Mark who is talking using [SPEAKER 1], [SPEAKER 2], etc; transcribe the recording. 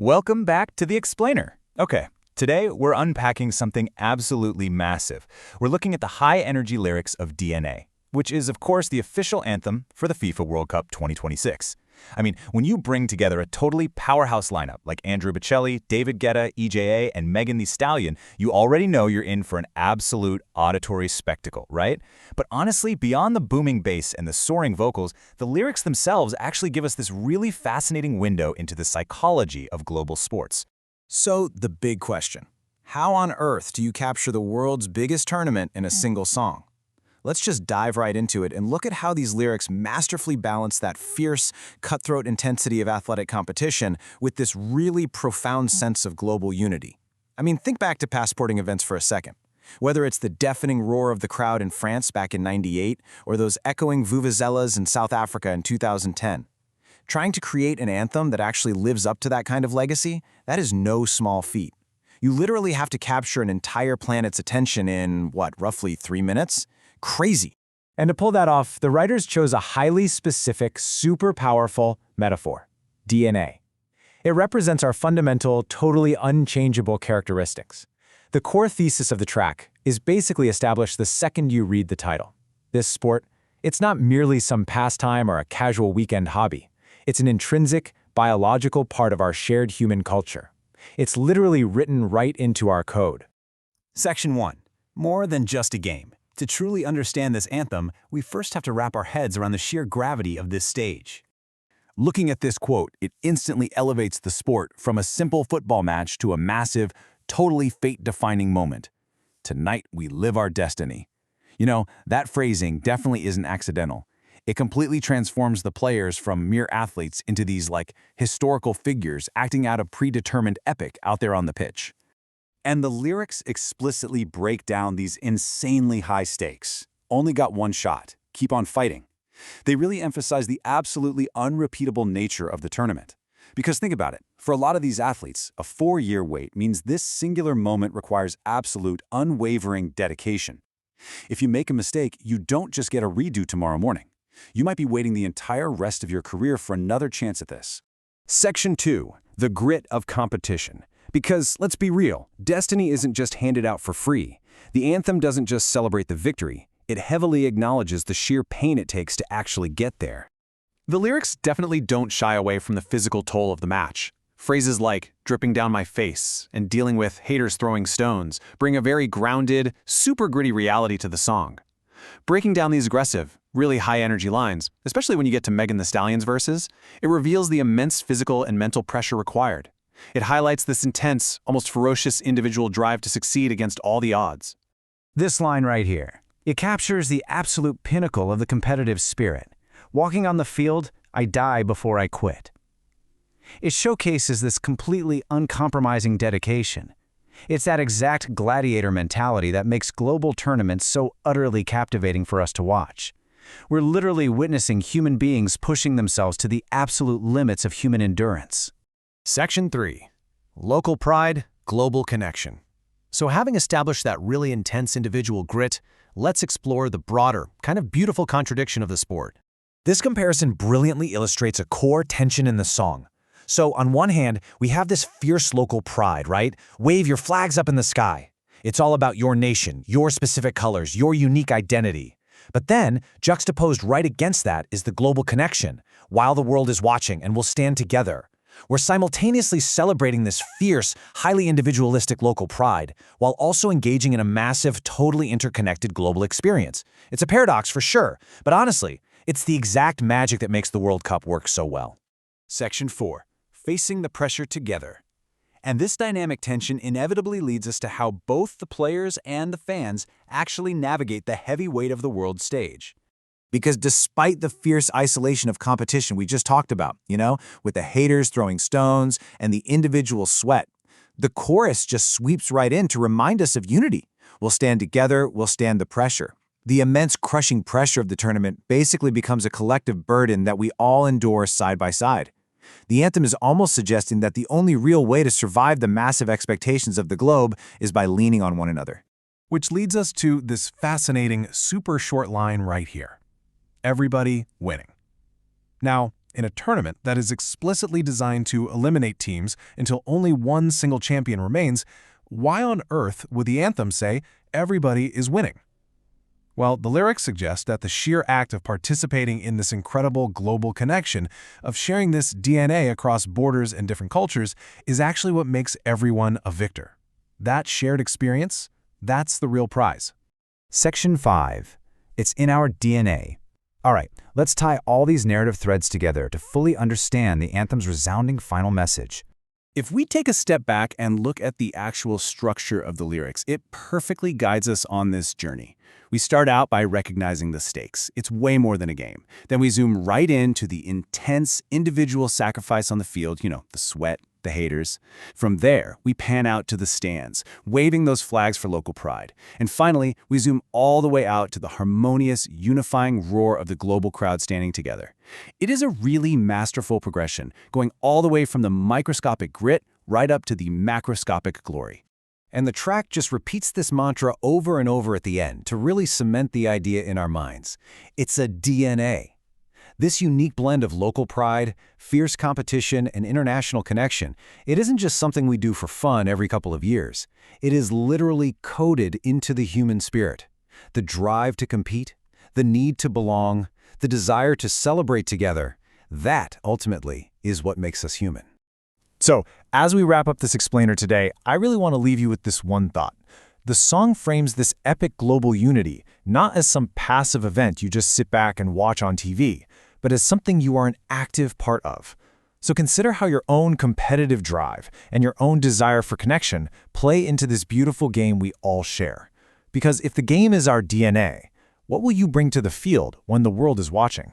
[SPEAKER 1] Welcome back to The Explainer. Okay, today we're unpacking something absolutely massive. We're looking at the high-energy lyrics of DNA, which is, of course, the official anthem for the FIFA World Cup 2026. I mean, when you bring together a totally powerhouse lineup like Andrea Bocelli, David Guetta, EJAE, and Megan Thee Stallion, you already know you're in for an absolute auditory spectacle, right? But honestly, beyond the booming bass and the soaring vocals, the lyrics themselves actually give us this really fascinating window into the psychology of global sports.
[SPEAKER 2] So, the big question. How on earth do you capture the world's biggest tournament in a single song? Let's just dive right into it and look at how these lyrics masterfully balance that fierce, cutthroat intensity of athletic competition with this really profound sense of global unity. I mean, think back to past sporting events for a second. Whether it's the deafening roar of the crowd in France back in '98 or those echoing vuvuzelas in South Africa in 2010. Trying to create an anthem that actually lives up to that kind of legacy, that is no small feat. You literally have to capture an entire planet's attention in, roughly 3 minutes? Crazy.
[SPEAKER 3] And to pull that off, the writers chose a highly specific, super powerful metaphor, DNA. It represents our fundamental, totally unchangeable characteristics. The core thesis of the track is basically established the second you read the title. This sport, it's not merely some pastime or a casual weekend hobby. It's an intrinsic, biological part of our shared human culture. It's literally written right into our code.
[SPEAKER 1] Section 1. More than just a game. To truly understand this anthem, we first have to wrap our heads around the sheer gravity of this stage. Looking at this quote, it instantly elevates the sport from a simple football match to a massive, totally fate-defining moment. Tonight, we live our destiny. You know, that phrasing definitely isn't accidental. It completely transforms the players from mere athletes into these, historical figures acting out a predetermined epic out there on the pitch. And the lyrics explicitly break down these insanely high stakes. Only got one shot. Keep on fighting. They really emphasize the absolutely unrepeatable nature of the tournament. Because think about it, for a lot of these athletes, a 4-year wait means this singular moment requires absolute, unwavering dedication. If you make a mistake, you don't just get a redo tomorrow morning. You might be waiting the entire rest of your career for another chance at this. Section 2. The grit of competition. Because, let's be real, destiny isn't just handed out for free. The anthem doesn't just celebrate the victory, it heavily acknowledges the sheer pain it takes to actually get there. The lyrics definitely don't shy away from the physical toll of the match. Phrases like, dripping down my face, and dealing with haters throwing stones bring a very grounded, super gritty reality to the song. Breaking down these aggressive, really high-energy lines, especially when you get to Megan Thee Stallion's verses, it reveals the immense physical and mental pressure required. It highlights this intense, almost ferocious individual drive to succeed against all the odds.
[SPEAKER 3] This line right here, it captures the absolute pinnacle of the competitive spirit. Walking on the field, I die before I quit. It showcases this completely uncompromising dedication. It's that exact gladiator mentality that makes global tournaments so utterly captivating for us to watch. We're literally witnessing human beings pushing themselves to the absolute limits of human endurance.
[SPEAKER 4] Section 3. Local pride, global connection. So having established that really intense individual grit, let's explore the broader, kind of beautiful contradiction of the sport.
[SPEAKER 2] This comparison brilliantly illustrates a core tension in the song. So, on one hand, we have this fierce local pride, right? Wave your flags up in the sky. It's all about your nation, your specific colors, your unique identity. But then, juxtaposed right against that is the global connection. While the world is watching and we'll stand together. We're simultaneously celebrating this fierce, highly individualistic local pride, while also engaging in a massive, totally interconnected global experience. It's a paradox for sure, but honestly, it's the exact magic that makes the World Cup work so well.
[SPEAKER 1] Section 4. Facing the pressure together. And this dynamic tension inevitably leads us to how both the players and the fans actually navigate the heavy weight of the world stage.
[SPEAKER 2] Because despite the fierce isolation of competition we just talked about, with the haters throwing stones and the individual sweat, the chorus just sweeps right in to remind us of unity. We'll stand together, we'll stand the pressure. The immense crushing pressure of the tournament basically becomes a collective burden that we all endure side by side. The anthem is almost suggesting that the only real way to survive the massive expectations of the globe is by leaning on one another.
[SPEAKER 4] Which leads us to this fascinating, super short line right here. Everybody winning. Now,
[SPEAKER 5] In a tournament that is explicitly designed to eliminate teams until only one single champion remains, why on earth would the anthem say, "Everybody is winning"? Well, the lyrics suggest that the sheer act of participating in this incredible global connection, of sharing this DNA across borders and different cultures, is actually what makes everyone a victor. That shared experience, that's the real prize.
[SPEAKER 3] Section 5. It's in our DNA. All right, let's tie all these narrative threads together to fully understand the anthem's resounding final message.
[SPEAKER 1] If we take a step back and look at the actual structure of the lyrics, it perfectly guides us on this journey. We start out by recognizing the stakes. It's way more than a game. Then we zoom right into the intense individual sacrifice on the field, the sweat, the haters. From there, we pan out to the stands, waving those flags for local pride. And finally, we zoom all the way out to the harmonious, unifying roar of the global crowd standing together. It is a really masterful progression, going all the way from the microscopic grit right up to the macroscopic glory.
[SPEAKER 2] And the track just repeats this mantra over and over at the end to really cement the idea in our minds. It's a DNA. This unique blend of local pride, fierce competition, and international connection, it isn't just something we do for fun every couple of years. It is literally coded into the human spirit. The drive to compete, the need to belong, the desire to celebrate together, that, ultimately, is what makes us human.
[SPEAKER 3] So, as we wrap up this explainer today, I really want to leave you with this one thought. The song frames this epic global unity not as some passive event you just sit back and watch on TV, but as something you are an active part of. So consider how your own competitive drive and your own desire for connection play into this beautiful game we all share. Because if the game is our DNA, what will you bring to the field when the world is watching?